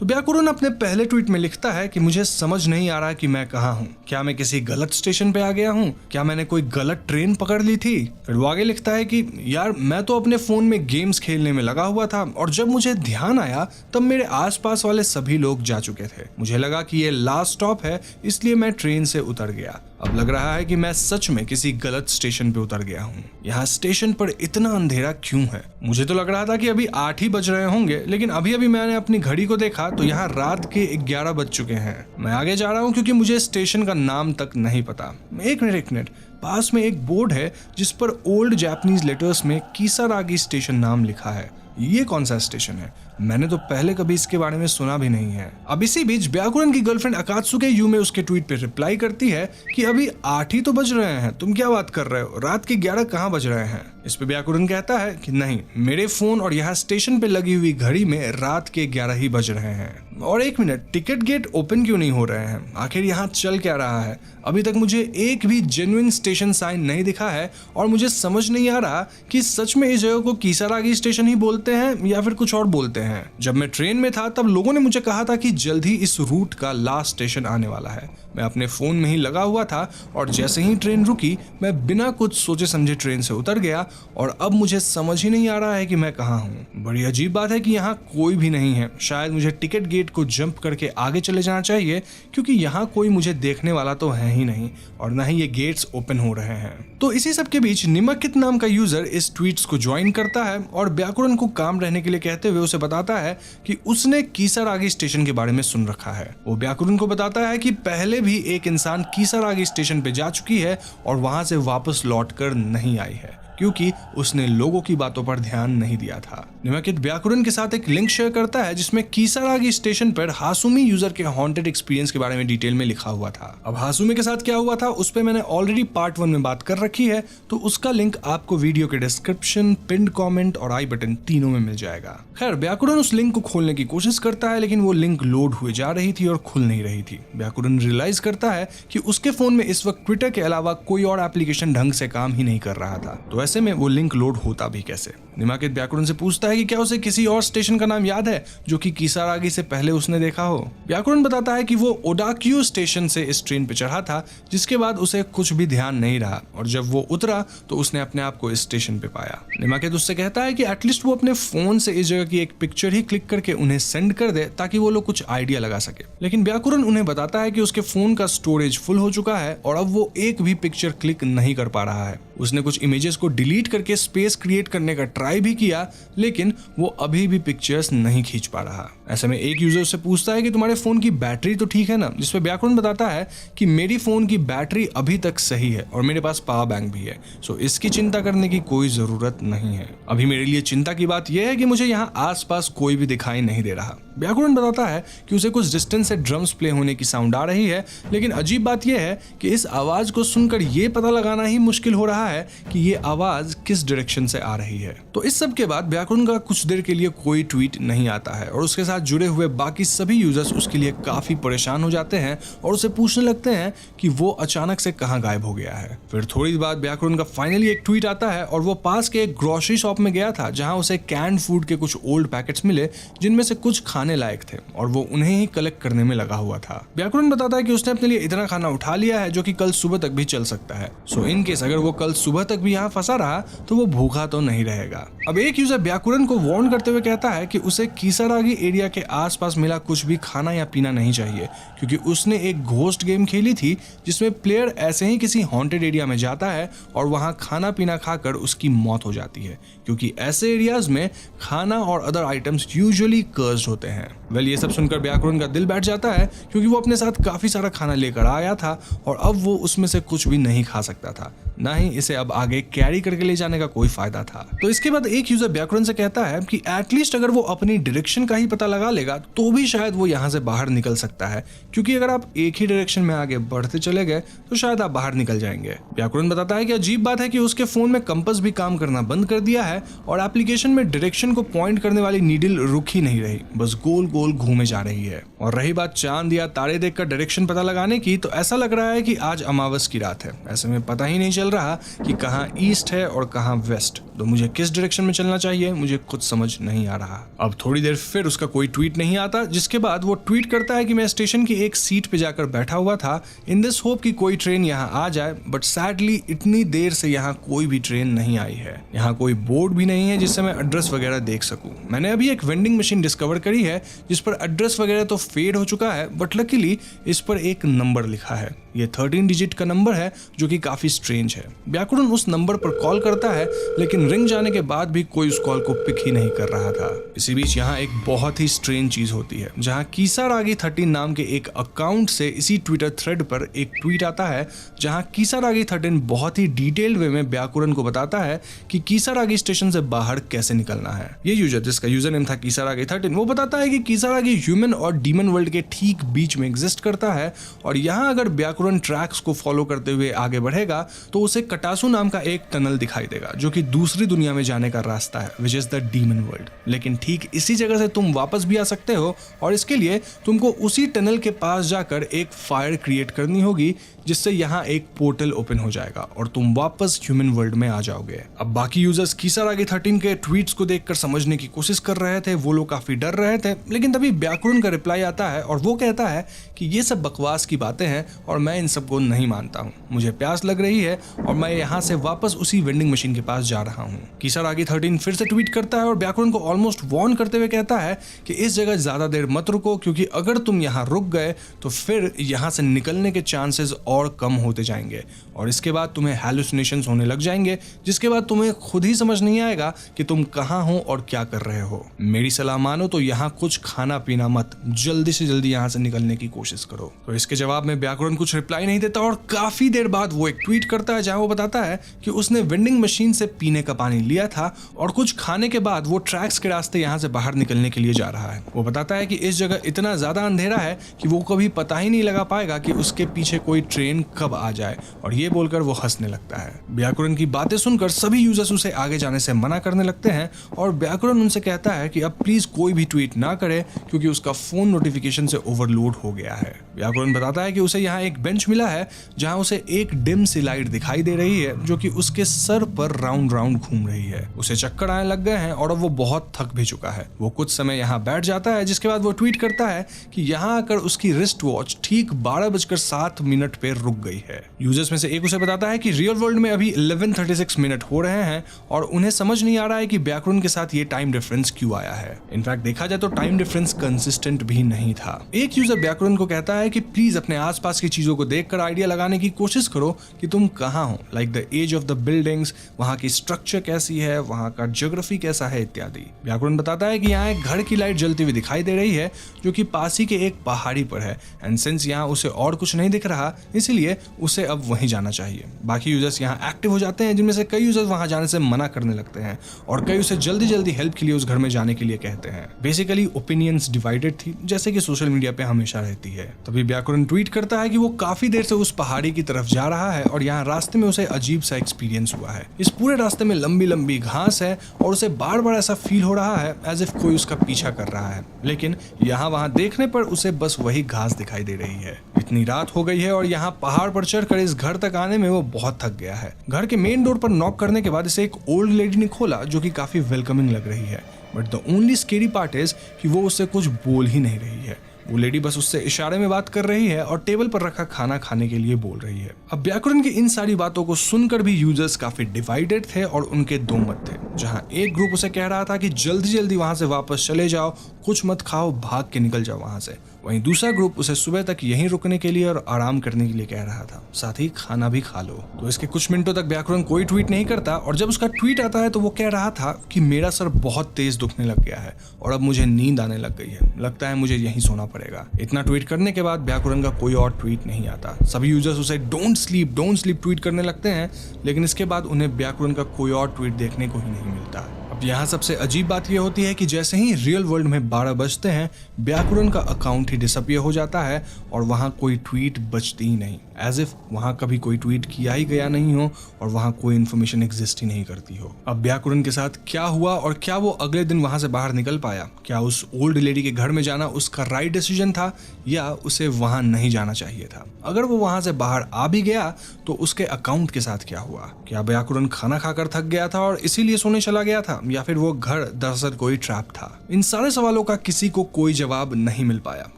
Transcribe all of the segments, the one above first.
तो व्याकुरण अपने पहले ट्वीट में लिखता है कि मुझे समझ नहीं आ रहा कि मैं कहाँ हूँ, क्या मैं किसी गलत स्टेशन पे आ गया हूँ, क्या मैंने कोई गलत ट्रेन पकड़ ली थी। फिर वो आगे लिखता है कि यार मैं तो अपने फोन में गेम्स खेलने में लगा हुआ था और जब मुझे ध्यान आया तब मेरे आसपास वाले सभी लोग जा चुके थे। मुझे लगा कि ये लास्ट स्टॉप है, इसलिए मैं ट्रेन से उतर गया। अब लग रहा है कि मैं सच में किसी गलत स्टेशन पे उतर गया हूँ। यहाँ स्टेशन पर इतना अंधेरा क्यों है? मुझे तो लग रहा था कि अभी 8 ही बज रहे होंगे, लेकिन अभी अभी मैंने अपनी घड़ी को देखा तो यहाँ रात के 11 बज चुके हैं। मैं आगे जा रहा हूँ क्योंकि मुझे स्टेशन का नाम तक नहीं पता। एक मिनट, पास में एक बोर्ड है जिस पर ओल्ड जापानीज लेटर्स में कीसारागी स्टेशन नाम लिखा है। ये कौन सा स्टेशन है? मैंने तो पहले कभी इसके बारे में सुना भी नहीं है। अब इसी बीच व्याकुरण की गर्लफ्रेंड अकात्सुके यूमे उसके ट्वीट पे रिप्लाई करती है कि अभी 8 ही तो बज रहे हैं, तुम क्या बात कर रहे हो, रात के 11 कहाँ बज रहे हैं। इस पे व्याकुरण कहता है कि नहीं, मेरे फोन और यहाँ स्टेशन पे लगी हुई घड़ी में रात के 11 ही बज रहे हैं। और एक मिनट, टिकट गेट ओपन क्यों नहीं हो रहे हैं? आखिर यहाँ चल क्या रहा है? अभी तक मुझे एक भी जेन्युइन स्टेशन साइन नहीं दिखा है और मुझे समझ नहीं आ रहा कि सच में इस जगह को कीसारागी स्टेशन ही बोलते हैं या फिर कुछ और बोलते हैं। जब मैं ट्रेन में था तब लोगों ने मुझे कहा था कि जल्द ही इस रूट का लास्ट स्टेशन आने वाला है। मैं अपने फोन में ही लगा हुआ था और जैसे ही ट्रेन रुकी मैं बिना कुछ सोचे समझे ट्रेन से उतर गया और अब मुझे समझ ही नहीं आ रहा है कि मैं कहाँ हूँ। बड़ी अजीब बात है कि यहाँ कोई भी नहीं है। शायद मुझे टिकट गेट को जंप करके आगे चले जाना चाहिए क्योंकि यहाँ कोई मुझे देखने वाला तो है ही नहीं और न ही ये गेट्स ओपन हो रहे हैं। तो इसी सब के बीच निमकित नाम का यूजर इस ट्वीट्स को ज्वाइन करता है और व्याकुरण को काम रहने के लिए कहते हुए उसे बताता है कि उसने कीसारागी स्टेशन के बारे में सुन रखा है। वो व्याकुरण को बताता है कि पहले भी एक इंसान कीसारागी स्टेशन पे जा चुकी है और वहां से वापस लौटकर नहीं आई है क्योंकि उसने लोगों की बातों पर ध्यान नहीं दिया था। निमकित व्याकुरण के साथ एक लिंक शेयर करता है जिसमें कीसारागी स्टेशन पर हासुमी यूजर के हॉन्टेड एक्सपीरियंस के बारे में डिटेल में लिखा हुआ था। अब हासुमी के साथ क्या हुआ था उस पर मैंने ऑलरेडी पार्ट 1 में बात कर रखी है, तो उसका लिंक आपको वीडियो के डिस्क्रिप्शन, पिन्ड कमेंट और आई बटन तीनों में मिल जाएगा। खैर, व्याकुरण उस लिंक को खोलने की कोशिश करता है लेकिन वो लिंक लोड हुए जा रही थी और खुल नहीं रही थी। व्याकुरण रियलाइज करता है कि उसके फोन में इस वक्त ट्विटर के अलावा कोई और एप्लीकेशन ढंग से काम ही नहीं कर रहा था, तो ऐसे में वो लिंक लोड होता भी कैसे। निमकित व्याकुरण से पूछता है कि क्या उसे किसी और स्टेशन का नाम याद है जो कि कीसारागी से पहले उसने देखा हो। व्याकुरण बताता है कि वो ओडाक्यू स्टेशन से इस ट्रेन पे चढ़ा था, जिसके बाद उसे कुछ भी ध्यान नहीं रहा और जब वो उतरा तो उसने अपने आप को इस स्टेशन पे पाया। निमकित उससे कहता है कि एटलीस्ट वो अपने फोन से इस जगह की एक पिक्चर ही क्लिक करके उन्हें सेंड कर दे ताकि वो लोग कुछ आइडिया लगा सके। लेकिन व्याकुरण उन्हें बताता है कि उसके फोन का स्टोरेज फुल हो चुका है और अब वो एक भी पिक्चर क्लिक नहीं कर पा रहा है। उसने कुछ इमेजेस को डिलीट करके स्पेस क्रिएट करने का ट्राई भी किया लेकिन वो अभी भी पिक्चर्स नहीं खींच पा रहा। ऐसे में एक यूजर से पूछता है कि तुम्हारे फोन की बैटरी तो ठीक है ना, जिस पे व्याकुरण बताता है कि मेरी फोन की बैटरी अभी तक सही है और मेरे पास पावर बैंक भी है, सो इसकी चिंता करने की कोई जरूरत नहीं है। अभी मेरे लिए चिंता की बात यह है कि मुझे यहाँ आसपास कोई भी दिखाई नहीं दे रहा। व्याकुरण बताता है कि उसे कुछ डिस्टेंस से ड्रम्स प्ले होने की साउंड आ रही है, लेकिन अजीब बात यह है कि इस आवाज को सुनकर यह पता लगाना ही मुश्किल हो रहा है कि ये आवाज किस डायरेक्शन से आ रही है। तो इस सब के बाद व्याकुरण का कुछ देर के लिए कोई ट्वीट नहीं आता है और उसके साथ जुड़े हुए बाकी सभी यूजर्स उसके लिए काफी परेशान हो जाते हैं और उसे पूछने लगते हैं कि वो अचानक से कहां गायब हो गया है। फिर थोड़ी बाद व्याकुरण का फाइनली एक ट्वीट आता है और वो पास के एक ग्रोसरी शॉप में गया था जहां उसे कैंड फूड के कुछ ओल्ड पैकेट्स मिले जिनमें से कुछ खाने लायक थे और वो उन्हें ही कलेक्ट करने में लगा हुआ था। व्याकुरण बताता है कि उसने अपने लिए इतना खाना उठा लिया है जो कि कल सुबह तक भी चल सकता है, सो इन केस अगर वो कल सुबह तक भी यहाँ फंसा रहा तो वो भूखा तो नहीं रहेगा। अब एक यूजर व्याकुरण को वार्न करते हुए कहता है कि उसे कीसारागी एरिया के आसपास मिला कुछ भी खाना या पीना नहीं चाहिए क्योंकि उसने एक घोस्ट गेम खेली थी जिसमें प्लेयर ऐसे ही किसी हॉन्टेड एरिया में जाता है और वहां खाना पीना खाकर उसकी मौत हो जाती है क्योंकि ऐसे एरियाज में खाना और अदर आइटम्स यूजुअली कर्स्ड होते हैं। वेल, ये सब सुनकर व्याकुरण का दिल बैठ जाता है क्योंकि वो अपने साथ काफी सारा खाना लेकर आया था और अब वो उसमें से कुछ भी नहीं खा सकता था, ना ही इसे अब आगे कैरी करके ले जाने का कोई फायदा था। तो इसके बाद एक यूजर व्याकुरण से कहता है कि एटलीस्ट अगर वो अपनी डायरेक्शन का ही पता लगा लेगा तो भी शायद वो यहाँ से बाहर निकल सकता है क्योंकि अगर आप एक ही डायरेक्शन में आगे बढ़ते चले गए तो शायद आप बाहर निकल जाएंगे। व्याकुरण बताता है कि अजीब बात है कि उसके फोन में कंपास भी काम करना बंद कर दिया है और एप्लीकेशन में डायरेक्शन को पॉइंट करने वाली नीडल रुक ही नहीं रही, बस गोल गोल घूमे जा रही है। और रही बात चांद या तारे देखकर डायरेक्शन पता लगाने की, तो ऐसा लग रहा है कि आज अमावस की रात है। ऐसे में पता ही नहीं चल चल रहा कि कहाँ ईस्ट है और कहाँ वेस्ट, तो मुझे किस डायरेक्शन में चलना चाहिए मुझे कुछ समझ नहीं आ रहा। अब थोड़ी देर फिर उसका कोई ट्वीट नहीं आता, जिसके बाद वो ट्वीट करता है कि मैं स्टेशन की एक सीट पे जाकर बैठा हुआ था इन दिस होप कि कोई ट्रेन यहाँ आ जाए, बट सैडली इतनी देर से यहाँ कोई भी ट्रेन नहीं आई है। यहाँ कोई बोर्ड भी नहीं है जिससे मैं एड्रेस वगैरह देख सकूं। मैंने अभी एक वेंडिंग मशीन डिस्कवर करी है जिस पर एड्रेस वगैरह तो फेड हो चुका है, बट लकीली इस पर एक नंबर लिखा है। ये 13 डिजिट का नंबर है जो कि काफी स्ट्रेंज है। व्याकुरण उस नंबर पर कॉल करता है, लेकिन रिंग जाने के बाद भी कोई उस कॉल को पिक ही नहीं कर रहा था। इसी बीच यहाँ एक बहुत ही स्ट्रेंज चीज होती है, जहाँ कीसारागी 13 नाम के एक अकाउंट से इसी ट्विटर थ्रेड पर एक ट्वीट आता है, जहाँ कीसारागी 13 बहुत ही डिटेल्ड वे में व्याकुरण को बताता है कि कीसारागी स्टेशन से बाहर कैसे निकलना है। ये यूजर, जिसका यूजर नेम था कीसारागी 13, वो बताता है कि कीसारागी ह्यूमन और डीमन वर्ल्ड के ठीक बीच में एग्जिस्ट करता है, और यहाँ अगर व्याकुरण ट्रैक्स को फॉलो करते हुए आगे बढ़ेगा तो उसे कटासू नाम का एक टनल दिखाई देगा जो कि दूसरी दुनिया में जाने का रास्ता है, which is the demon world. लेकिन ठीक इसी जगह से तुम वापस भी आ सकते हो, और इसके लिए तुमको उसी टनल के पास जाकर एक फायर क्रिएट करनी होगी, जिससे यहाँ एक पोर्टल ओपन हो जाएगा और तुम वापस ह्यूमन वर्ल्ड में आ जाओगे। अब बाकी यूजर्स कीसारागी 13 के ट्वीट्स को देखकर समझने की कोशिश कर रहे थे, वो लोग काफी डर रहे थे, लेकिन तभी व्याकुरण का रिप्लाई आता है और वो कहता है कि ये सब बकवास की बातें हैं और मैं इन सबको नहीं मानता हूँ। मुझे प्यास लग रही है और मैं यहाँ से वापस उसी वेंडिंग मशीन के पास जा रहा हूँ। कीसारागी 13 फिर से ट्वीट करता है और व्याकुरण को ऑलमोस्ट वार्न करते हुए कहता है कि इस जगह ज्यादा देर मत रुको, क्योंकि अगर तुम यहाँ रुक गए तो फिर यहाँ से निकलने के चांसेस और कम होते जाएंगे, और इसके बाद तुम्हें हैलुसिनेशंस होने लग जाएंगे, जिसके बाद तुम्हें खुद ही समझ नहीं आएगा कि तुम कहाँ हो और क्या कर रहे हो। मेरी सलाह मानो तो यहाँ कुछ खाना पीना मत, जल्दी से जल्दी यहाँ से निकलने की कोशिश करो। तो इसके जवाब में व्याकुरण कुछ रिप्लाई नहीं देता और काफी देर बाद वो एक ट्वीट करता है जहाँ वो बताता है कि उसने वेंडिंग मशीन से पीने का पानी लिया था और कुछ खाने के बाद वो ट्रैक्स के रास्ते यहाँ से बाहर निकलने के लिए जा रहा है। वो बताता है कि इस जगह इतना ज्यादा अंधेरा है कि वो कभी पता ही नहीं लगा पाएगा कि उसके पीछे कोई ट्रेन कब आ जाए, और ये बोलकर वो हंसने लगता है। व्याकुरण की बातें सुनकर सभी यूजर्स उसे आगे जाने से मना करने लगते हैं और व्याकुरण उनसे कहता है कि अब प्लीज कोई भी ट्वीट ना करे, क्योंकि उसका फोन नोटिफिकेशन से ओवरलोड हो गया है। व्याकुरण बताता है कि उसे यहाँ एक बेंच मिला है जहाँ उसे एक डिम सी लाइट दिखाई दे रही है जो कि उसके सर पर राउंड राउंड घूम रही है। उसे चक्कर आने लग गए हैं और अब वो बहुत थक भी चुका है। वो कुछ समय यहाँ बैठ जाता है, जिसके बाद वो ट्वीट करता है कि यहाँ आकर उसकी रिस्ट वॉच ठीक 12:07 पे रुक गई है। यूजर्स में से एक उसे बताता है कि रियल वर्ल्ड में अभी 11:36 हो रहे हैं और उन्हें समझ नहीं आ रहा है कि व्याकुरण के साथ ये टाइम डिफरेंस क्यों आया है। इनफैक्ट देखा जाए तो टाइम डिफरेंस कंसिस्टेंट भी नहीं था। एक यूजर व्याकुरण को कहता है कि प्लीज अपने आसपास की चीजों को देखकर आइडिया लगाने की कोशिश करो कि तुम कहाँ हो, like the edge of the buildings, वहाँ की स्ट्रक्चर कैसी है, वहाँ का ज्योग्राफी कैसा है इत्यादि। व्याकुरण बताता है कि यहाँ एक घर की लाइट जलती हुई दिखाई दे रही है जो कि पास ही के एक पहाड़ी पर है, एंड सिंस यहाँ उसे और कुछ नहीं दिख रहा इसलिए उसे अब वहीं जाना चाहिए। बाकी यूजर्स यहाँ एक्टिव हो जाते हैं, जिनमें से कई यूजर्स वहां जाने से मना करने लगते हैं और कई उसे जल्दी जल्दी हेल्प के लिए उस घर में जाने के लिए कहते हैं। बेसिकली ओपिनियंस डिवाइडेड थी, जैसे कि सोशल मीडिया पे हमेशा रहती है। तभी व्याकुरण ट्वीट करता है कि वो काफी देर से उस पहाड़ी की तरफ जा रहा है और यहाँ रास्ते में उसे अजीब सा एक्सपीरियंस हुआ है। इस पूरे रास्ते में लंबी लंबी घास है और उसे बार बार ऐसा फील हो रहा है एज इफ कोई उसका पीछा कर रहा है, लेकिन यहाँ वहां देखने पर उसे बस वही घास दिखाई दे रही है। इतनी रात हो गई है और यहाँ पहाड़ पर चढ़कर इस घर तक आने में वो बहुत थक गया है। घर के मेन डोर पर नॉक करने के बाद इसे एक ओल्ड लेडी ने खोला जो कि काफी वेलकमिंग लग रही है, but the only scary part is कि वो उससे कुछ बोल ही नहीं रही है। वो लेडी बस उससे इशारे में बात कर रही है और टेबल पर रखा खाना खाने के लिए बोल रही है। अब व्याकुरण की इन सारी बातों को सुनकर भी यूजर्स काफी डिवाइडेड थे और उनके दो मत थे, जहां एक ग्रुप उसे कह रहा था कि जल्दी जल्दी वहां से वापस चले जाओ, कुछ मत खाओ, भाग के निकल जाओ वहां से। वहीं दूसरा ग्रुप उसे सुबह तक यहीं रुकने के लिए और आराम करने के लिए कह रहा था, साथ ही खाना भी खा लो। तो इसके कुछ मिनटों तक व्याकुरण कोई ट्वीट नहीं करता और जब उसका ट्वीट आता है तो वो कह रहा था कि मेरा सर बहुत तेज दुखने लग गया है और अब मुझे नींद आने लग गई है, लगता है मुझे यहीं सोना पड़ेगा। इतना ट्वीट करने के बाद व्याकुरण का कोई और ट्वीट नहीं आता। सभी यूजर्स उसे डोंट स्लीप ट्वीट करने लगते हैं, लेकिन इसके बाद उन्हें व्याकुरण का कोई और ट्वीट देखने को ही नहीं मिलता। अब यहाँ सबसे अजीब बात यह होती है कि जैसे ही रियल वर्ल्ड में 12 बजते हैं, व्याकुरन का अकाउंट ही डिसअपियर हो जाता है और वहाँ कोई ट्वीट बचती ही नहीं, एज इफ वहाँ कभी कोई ट्वीट किया ही गया नहीं हो और वहाँ कोई इन्फॉर्मेशन एग्जिस्ट ही नहीं करती हो। अब व्याकुरन के साथ क्या हुआ और क्या वो अगले दिन वहाँ से बाहर निकल पाया? क्या उस ओल्ड लेडी के घर में जाना उसका राइट डिसीजन था या उसे वहाँ नहीं जाना चाहिए था? अगर वो वहाँ से बाहर आ भी गया तो उसके अकाउंट के साथ क्या हुआ? क्या व्याकुरन खाना खाकर थक गया था और इसीलिए सोने चला गया था, या फिर वो घर दरअसल कोई ट्रैप था? इन सारे सवालों का किसी को कोई जवाब नहीं मिल पाया,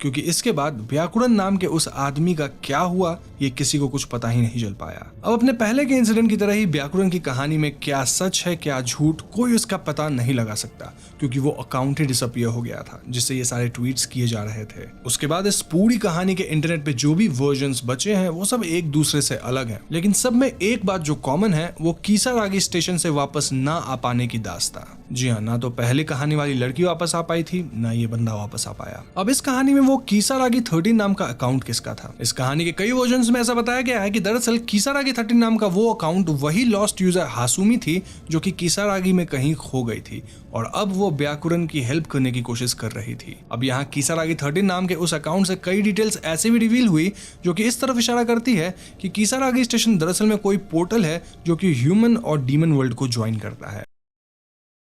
क्योंकि इसके बाद व्याकुरन नाम के उस आदमी का क्या हुआ ये किसी को कुछ पता ही नहीं चल पाया। अब अपने पहले के इंसिडेंट की तरह ही व्याकुरन की कहानी में क्या सच है क्या झूठ, कोई उसका पता नहीं लगा सकता, क्योंकि वो अकाउंट ही डिसअपियर हो गया था जिससे ये सारे ट्वीट्स किए जा रहे थे। उसके बाद इस पूरी कहानी के इंटरनेट पे जो भी वर्जन्स बचे हैं वो सब एक दूसरे से अलग हैं, लेकिन सब में एक बात जो कॉमन है वो कीसारागी स्टेशन से वापस ना आ पाने की दास्तां। जी हाँ, ना तो पहली कहानी वाली लड़की वापस आ पाई थी, ना ये बंदा वापस आ पाया। अब इस कहानी में वो कीसारागी 13 नाम का अकाउंट किसका था? इस कहानी के कई वर्जन्स में ऐसा बताया गया है कि दरअसल कीसारागी 13 नाम का वो अकाउंट वही लॉस्ट यूजर हासुमी थी जो कि कीसारागी में कहीं खो गई थी और अब वो व्याकुरन की हेल्प करने की कोशिश कर रही थी। अब यहाँ कीसारागी 13 नाम के उस अकाउंट से कई डिटेल्स ऐसे भी रिवील हुई जो कि इस तरफ इशारा करती है कि कीसारागी स्टेशन दरअसल में कोई पोर्टल है जो कि ह्यूमन और डीमन वर्ल्ड को ज्वाइन करता है।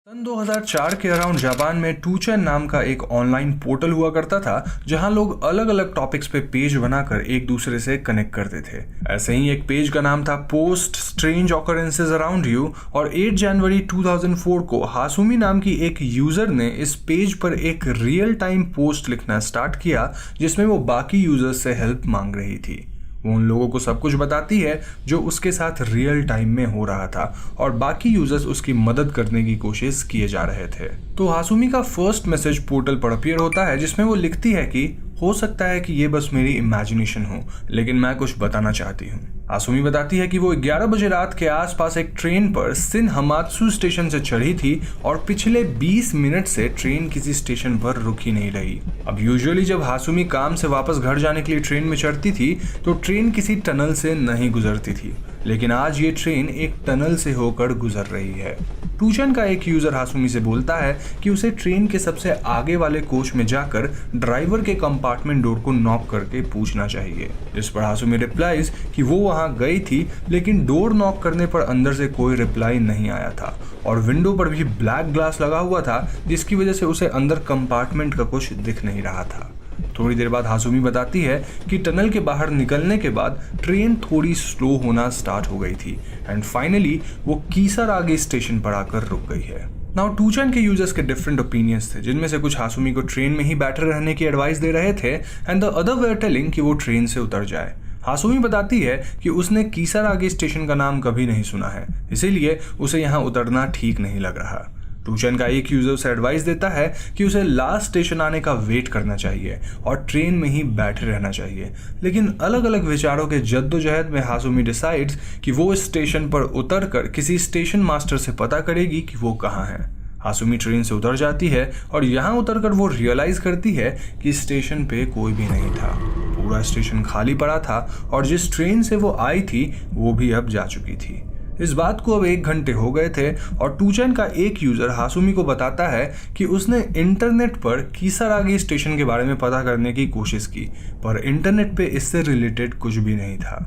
सन 2004 के अराउंड जापान में 2chan नाम का एक ऑनलाइन पोर्टल हुआ करता था जहां लोग अलग अलग टॉपिक्स पे पेज बनाकर एक दूसरे से कनेक्ट करते थे। ऐसे ही एक पेज का नाम था post strange occurrences around you और 8 जनवरी 2004 को हासुमी नाम की एक यूजर ने इस पेज पर एक रियल टाइम पोस्ट लिखना स्टार्ट किया जिसमें वो बाकी यूजर्स से हेल्प मांग रही थी। वो उन लोगों को सब कुछ बताती है जो उसके साथ रियल टाइम में हो रहा था और बाकी यूजर्स उसकी मदद करने की कोशिश किए जा रहे थे। तो हासुमी का फर्स्ट मैसेज पोर्टल पर अपीयर होता है जिसमें वो लिखती है कि हो सकता है कि ये बस मेरी इमेजिनेशन हो, लेकिन मैं कुछ बताना चाहती हूँ। हासुमी बताती है कि वो 11 बजे रात के आसपास एक ट्रेन पर सिन हमात्सु स्टेशन से चढ़ी थी और पिछले 20 मिनट से ट्रेन किसी स्टेशन पर रुक ही नहीं रही। अब यूजुअली जब हासुमी काम से वापस घर जाने के लिए ट्रेन में चढ़ती थी तो ट्रेन किसी टनल से नहीं गुजरती थी, लेकिन आज ये ट्रेन एक टनल से होकर गुजर रही है। 2chan का एक यूजर हासुमी से बोलता है कि उसे ट्रेन के सबसे आगे वाले कोच में जाकर ड्राइवर के कंपार्टमेंट डोर को नॉक करके पूछना चाहिए, जिस पर हासुमी रिप्लाइज कि वो वहां गई थी लेकिन डोर नॉक करने पर अंदर से कोई रिप्लाई नहीं आया था और विंडो पर भी ब्लैक ग्लास लगा हुआ था जिसकी वजह से उसे अंदर कंपार्टमेंट का कुछ दिख नहीं रहा था। थोड़ी देर बाद हासुमी बताती है कि टनल के बाहर निकलने के बाद ट्रेन थोड़ी स्लो होना स्टार्ट हो गई थी एंड फाइनली वो कीसारागी स्टेशन पर आकर रुक गई है। नाउ 2chan के यूजर्स के डिफरेंट ओपिनियंस थे, जिनमें से कुछ हासुमी को ट्रेन में ही बैठे रहने की एडवाइस दे रहे थे and the other were telling कि वो ट्रेन से उतर जाए। हासुमी बताती है कि उसने कीसारागी स्टेशन का नाम कभी नहीं सुना है, इसीलिए उसे यहाँ उतरना ठीक नहीं लग रहा। 2chan का एक यूजर उसे एडवाइस देता है कि उसे लास्ट स्टेशन आने का वेट करना चाहिए और ट्रेन में ही बैठे रहना चाहिए, लेकिन अलग अलग विचारों के जद्दोजहद में हासुमी डिसाइड्स कि वो इस स्टेशन पर उतरकर किसी स्टेशन मास्टर से पता करेगी कि वो कहाँ है। हासुमी ट्रेन से उतर जाती है और यहाँ उतरकर वो रियलाइज करती है कि स्टेशन पे कोई भी नहीं था, पूरा स्टेशन खाली पड़ा था और जिस ट्रेन से वो आई थी वो भी अब जा चुकी थी। इस बात को अब 1 घंटे हो गए थे और 2chan का एक यूजर हासुमी को बताता है कि उसने इंटरनेट पर कीसारागी स्टेशन के बारे में पता करने की कोशिश की, पर इंटरनेट पे इससे रिलेटेड कुछ भी नहीं था।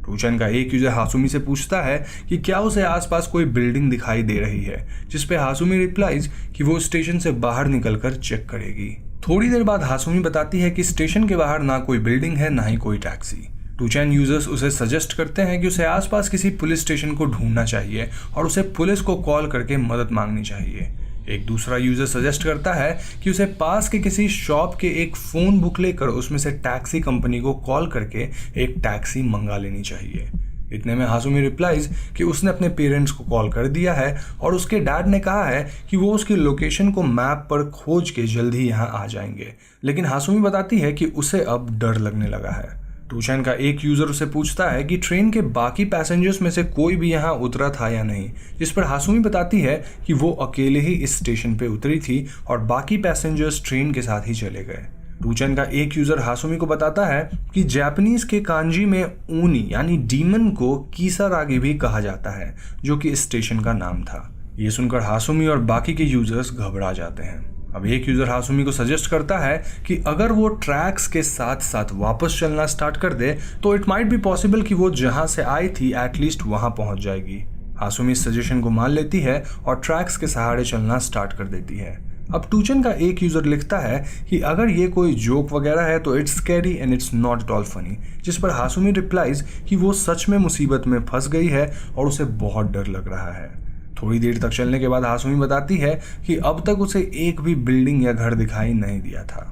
2chan का एक यूजर हासुमी से पूछता है कि क्या उसे आसपास कोई बिल्डिंग दिखाई दे रही है, जिस पे हासुमी रिप्लाइज कि वो स्टेशन से बाहर निकलकर चेक करेगी। थोड़ी देर बाद हासुमी बताती है कि स्टेशन के बाहर ना कोई बिल्डिंग है ना ही कोई टैक्सी। 2chan यूजर्स उसे सजेस्ट करते हैं कि उसे आसपास किसी पुलिस स्टेशन को ढूंढना चाहिए और उसे पुलिस को कॉल करके मदद मांगनी चाहिए। एक दूसरा यूजर सजेस्ट करता है कि उसे पास के किसी शॉप के एक फ़ोन बुक लेकर उसमें से टैक्सी कंपनी को कॉल करके एक टैक्सी मंगा लेनी चाहिए। इतने में हासुमी रिप्लाइज कि उसने अपने पेरेंट्स को कॉल कर दिया है और उसके डैड ने कहा है कि वो उसकी लोकेशन को मैप पर खोज के जल्द ही यहाँ आ जाएंगे, लेकिन हासुमी बताती है कि उसे अब डर लगने लगा है। 2chan का एक यूजर उसे पूछता है कि ट्रेन के बाकी पैसेंजर्स में से कोई भी यहाँ उतरा था या नहीं, जिस पर हासुमी बताती है कि वो अकेले ही इस स्टेशन पे उतरी थी और बाकी पैसेंजर्स ट्रेन के साथ ही चले गए। 2chan का एक यूजर हासुमी को बताता है कि जापानीज के कांजी में ऊनी यानी डीमन को कीसारागी भी कहा जाता है, जो कि इस स्टेशन का नाम था। ये सुनकर हासुमी और बाकी के यूजर्स घबरा जाते हैं। अब एक यूजर हासुमी को सजेस्ट करता है कि अगर वो ट्रैक्स के साथ साथ वापस चलना स्टार्ट कर दे तो इट माइट बी पॉसिबल कि वो जहां से आई थी एटलीस्ट वहां पहुंच जाएगी। हासुमी इस सजेशन को मान लेती है और ट्रैक्स के सहारे चलना स्टार्ट कर देती है। अब टूचन का एक यूजर लिखता है कि अगर ये कोई जोक वगैरह है तो it's scary and it's not at all funny, जिस पर हासुमी रिप्लाइज कि वो सच में मुसीबत में फंस गई है और उसे बहुत डर लग रहा है। थोड़ी देर तक चलने के बाद हासुमी बताती है कि अब तक उसे एक भी बिल्डिंग या घर दिखाई नहीं दिया था।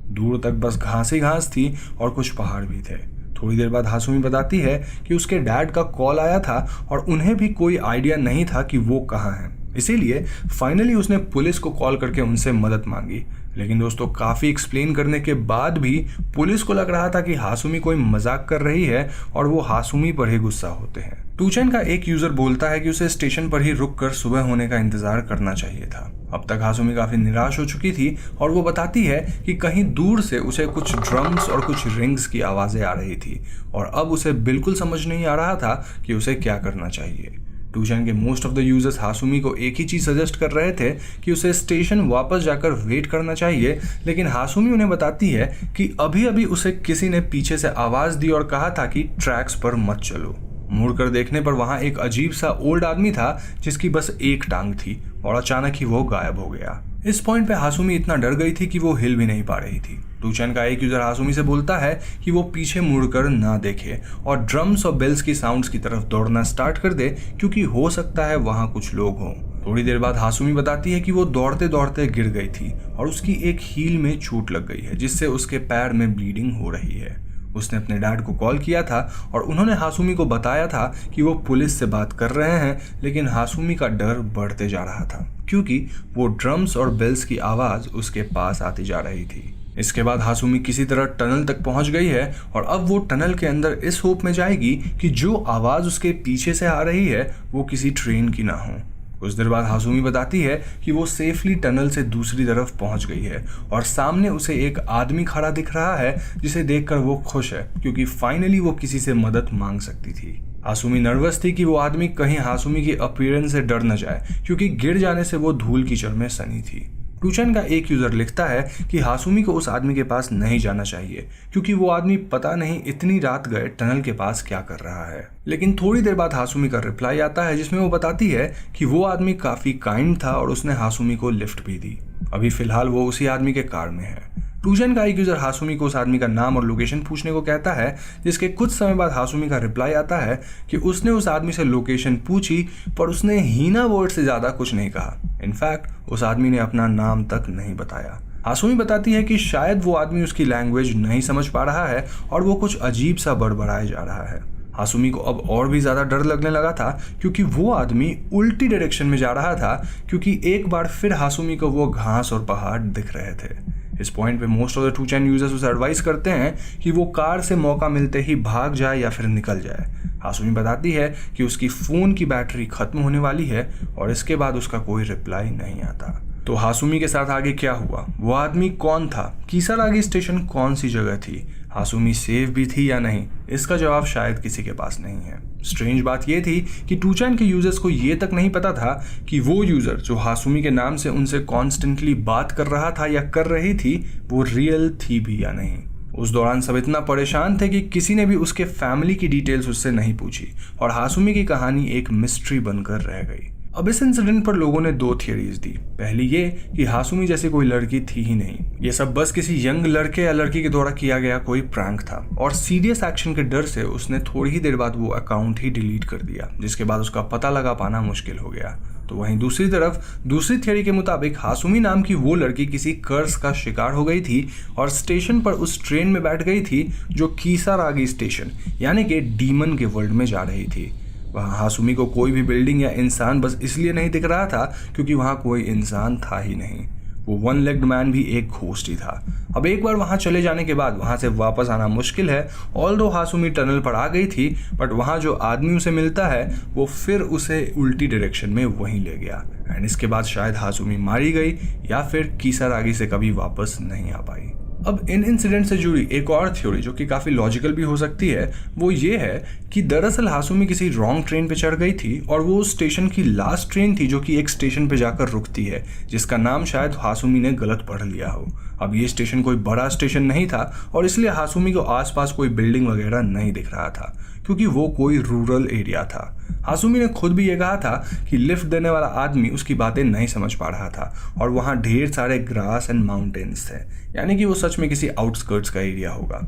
दूर तक बस घास ही घास थी और कुछ पहाड़ भी थे। थोड़ी देर बाद हासुमी बताती है कि उसके डैड का कॉल आया था और उन्हें भी कोई आइडिया नहीं था कि वो कहाँ हैं। इसीलिए फाइनली उसने पुलिस को कॉल करके उनसे मदद मांगी। लेकिन दोस्तों काफ़ी एक्सप्लेन करने के बाद भी पुलिस को लग रहा था कि हासुमी कोई मजाक कर रही है और वो हासुमी पर ही गुस्सा होते हैं। टूचन का एक यूजर बोलता है कि उसे स्टेशन पर ही रुककर सुबह होने का इंतजार करना चाहिए था। अब तक हासुमी काफी निराश हो चुकी थी और वो बताती है कि कहीं दूर से उसे कुछ ड्रम्स और कुछ रिंग्स की आवाजें आ रही थी और अब उसे बिल्कुल समझ नहीं आ रहा था कि उसे क्या करना चाहिए। टूचन के मोस्ट ऑफ द यूजर्स हासुमी को एक ही चीज सजेस्ट कर रहे थे कि उसे स्टेशन वापस जाकर वेट करना चाहिए, लेकिन हासुमी उन्हें बताती है कि अभी अभी उसे किसी ने पीछे से आवाज दी और कहा था कि ट्रैक्स पर मत चलो। मुड़कर देखने पर वहां एक अजीब सा ओल्ड आदमी था जिसकी बस एक टांग थी और अचानक ही वो गायब हो गया। इस पॉइंट पे हासुमी इतना डर गई थी कि वो हिल भी नहीं पा रही थी। टूचन का एक यूजर हासुमी से बोलता है कि वो पीछे मुड़कर ना देखे और ड्रम्स और बेल्स की साउंड्स की तरफ दौड़ना स्टार्ट कर दे क्योंकि हो सकता है वहां कुछ लोग हों। थोड़ी देर बाद हासुमी बताती है कि वो दौड़ते दौड़ते गिर गई थी और उसकी एक हील में चोट लग गई है जिससे उसके पैर में ब्लीडिंग हो रही है। उसने अपने डैड को कॉल किया था और उन्होंने हासुमी को बताया था कि वो पुलिस से बात कर रहे हैं, लेकिन हासुमी का डर बढ़ते जा रहा था क्योंकि वो ड्रम्स और बेल्स की आवाज उसके पास आती जा रही थी। इसके बाद हासुमी किसी तरह टनल तक पहुंच गई है और अब वो टनल के अंदर इस होप में जाएगी कि जो आवाज उसके पीछे से आ रही है वो किसी ट्रेन की ना हो। कुछ देर बाद हासुमी बताती है कि वो सेफली टनल से दूसरी तरफ पहुंच गई है और सामने उसे एक आदमी खड़ा दिख रहा है जिसे देखकर वो खुश है क्योंकि फाइनली वो किसी से मदद मांग सकती थी। हासुमी नर्वस थी कि वो आदमी कहीं हासुमी की अपीयरेंस से डर न जाए क्योंकि गिर जाने से वो धूल कीचड़ में सनी थी। टूचन का एक यूजर लिखता है कि हासुमी को उस आदमी के पास नहीं जाना चाहिए क्योंकि वो आदमी पता नहीं इतनी रात गए टनल के पास क्या कर रहा है। लेकिन थोड़ी देर बाद हासुमी का रिप्लाई आता है जिसमें वो बताती है कि वो आदमी काफी काइंड था और उसने हासुमी को लिफ्ट भी दी। अभी फिलहाल वो उसी आदमी के कार में है। टूचन का एक यूजर हासुमी को उस आदमी का नाम और लोकेशन पूछने को कहता है, जिसके कुछ समय बाद हासुमी का रिप्लाई आता है कि उसने उस आदमी से लोकेशन पूछी पर उसने हीना वर्ड से ज्यादा कुछ नहीं कहा। इनफैक्ट उस आदमी ने अपना नाम तक नहीं बताया। हासुमी बताती है कि शायद वो आदमी उसकी लैंग्वेज नहीं समझ पा रहा है और वो कुछ अजीब सा बड़बड़ाए जा रहा है। हासुमी को अब और भी ज्यादा डर लगने लगा था क्योंकि वो आदमी उल्टी डायरेक्शन में जा रहा था क्योंकि एक बार फिर हासुमी को वो घास और पहाड़ दिख रहे थे। इस पॉइंट पे मोस्ट ऑफ द टूचन यूजर्स उसे एडवाइस करते हैं कि वो कार से मौका मिलते ही भाग जाए या फिर निकल जाए। हासुमी बताती है कि उसकी फोन की बैटरी खत्म होने वाली है और इसके बाद उसका कोई रिप्लाई नहीं आता। तो हासुमी के साथ आगे क्या हुआ, वो आदमी कौन था, कीसारागी स्टेशन कौन सी जगह थी, हासुमी सेफ भी थी या नहीं, इसका जवाब शायद किसी के पास नहीं है। स्ट्रेंज बात यह थी कि टूचन के यूजर्स को ये तक नहीं पता था कि वो यूजर जो हासुमी के नाम से उनसे कॉन्स्टेंटली बात कर रहा था या कर रही थी वो रियल थी भी या नहीं। उस दौरान सब इतना परेशान थे कि किसी ने भी उसके फैमिली की डिटेल्स उससे नहीं पूछी और हासुमी की कहानी एक मिस्ट्री बनकर रह गई। अब इस इंसिडेंट पर लोगों ने दो थियरीज दी। पहली ये कि हासुमी जैसी कोई लड़की थी ही नहीं, ये सब बस किसी यंग लड़के या लड़की के द्वारा किया गया कोई प्रैंक था और सीरियस एक्शन के डर से उसने थोड़ी ही देर बाद वो अकाउंट ही डिलीट कर दिया, जिसके बाद उसका पता लगा पाना मुश्किल हो गया। तो वहीं दूसरी तरफ दूसरी थियरी के मुताबिक हासुमी नाम की वो लड़की किसी कर्ज का शिकार हो गई थी और स्टेशन पर उस ट्रेन में बैठ गई थी जो कीसारागी स्टेशन यानी कि डीमन के वर्ल्ड में जा रही थी। वहाँ हासुमी को कोई भी बिल्डिंग या इंसान बस इसलिए नहीं दिख रहा था क्योंकि वहाँ कोई इंसान था ही नहीं। वो वन लेग्ड मैन भी एक घोस्ट ही था। अब एक बार वहाँ चले जाने के बाद वहाँ से वापस आना मुश्किल है। ऑल्दो हासुमी टनल पर आ गई थी बट वहाँ जो आदमी उसे मिलता है वो फिर उसे उल्टी डायरेक्शन में वहीं ले गया एंड इसके बाद शायद हासुमी मारी गई या फिर कीसारागी से कभी वापस नहीं आ पाई। अब इन इंसिडेंट से जुड़ी एक और थ्योरी जो कि काफ़ी लॉजिकल भी हो सकती है वो ये है कि दरअसल हासुमी किसी रॉन्ग ट्रेन पे चढ़ गई थी और वो उस स्टेशन की लास्ट ट्रेन थी जो कि एक स्टेशन पे जाकर रुकती है, जिसका नाम शायद हासुमी ने गलत पढ़ लिया हो। अब ये स्टेशन कोई बड़ा स्टेशन नहीं था और इसलिए हासुमी को आसपास कोई बिल्डिंग वगैरह नहीं दिख रहा था क्योंकि वो कोई रूरल एरिया था। हासुमी ने खुद भी ये कहा था कि लिफ्ट देने वाला आदमी उसकी बातें नहीं समझ पा रहा था और वहाँ ढेर सारे ग्रास एंड माउंटेन्स थे, यानी कि वो सच में किसी आउटस्कर्ट्स का एरिया होगा।